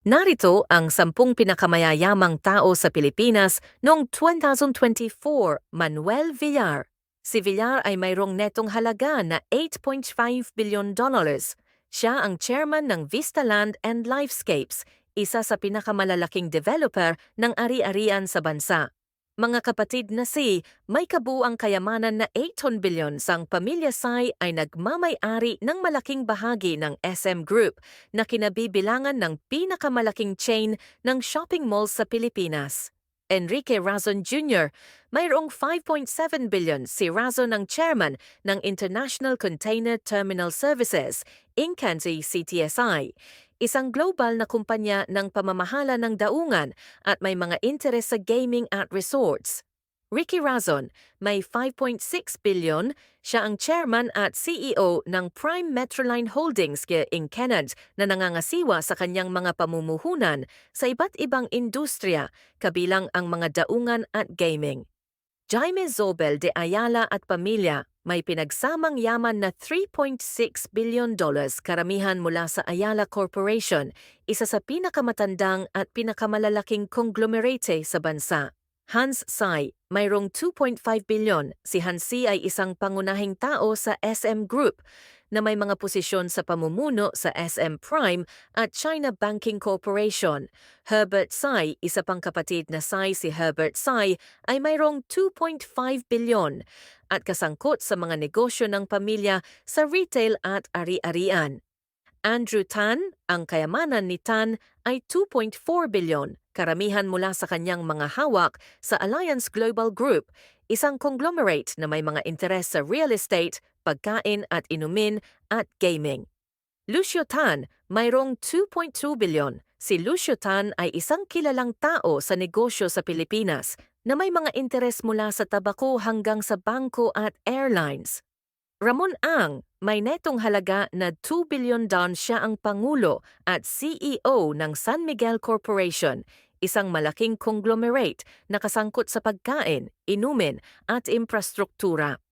Narito ang 10 pinakamayayamang tao sa Pilipinas noong 2024. Manuel Villar. Si Villar ay mayroong netong halaga na $8.5 billion. Siya ang chairman ng Vista Land and Lifescapes, isa sa pinakamalalaking developer ng ari-arian sa bansa. Mga kapatid na may kabuang kayamanan na 8 billion sang pamilya Sai ay nagmamay-ari ng malaking bahagi ng SM Group na kinabibilangan ng pinakamalaking chain ng shopping malls sa Pilipinas. Enrique Razon Jr., mayroong 5.7 billion si Razon ang chairman ng International Container Terminal Services, Incanti CTSI, isang global na kumpanya ng pamamahala ng daungan at may mga interes sa gaming at resorts. Ricky Razon, may 5.6 billion, siya ang chairman at CEO ng Prime Metroline Holdings Inc. na nangangasiwa sa kanyang mga pamumuhunan sa iba't ibang industriya, kabilang ang mga daungan at gaming. Jaime Zobel de Ayala at pamilya, may pinagsamang yaman na $3.6 billion, karamihan mula sa Ayala Corporation, isa sa pinakamatandang at pinakamalalaking conglomerate sa bansa. Hans Sai, mayroong 2.5 billion. Si Hansi ay isang pangunahing tao sa SM Group na may mga posisyon sa pamumuno sa SM Prime at China Banking Corporation. Herbert Sai, isa pang kapatid na Sai si Herbert Sai, ay mayroong 2.5 billion at kasangkot sa mga negosyo ng pamilya sa retail at ari-arian. Andrew Tan, ang kayamanan ni Tan ay 2.4 billion, karamihan mula sa kanyang mga hawak sa Alliance Global Group, isang conglomerate na may mga interes sa real estate, pagkain at inumin at gaming. Lucio Tan, mayroong 2.2 billion. Si Lucio Tan ay isang kilalang tao sa negosyo sa Pilipinas na may mga interes mula sa tabako hanggang sa bangko at airlines. Ramon Ang, may netong halaga na 2 billion don. Siya ang Pangulo at CEO ng San Miguel Corporation, isang malaking conglomerate na kasangkot sa pagkain, inumin at infrastruktura.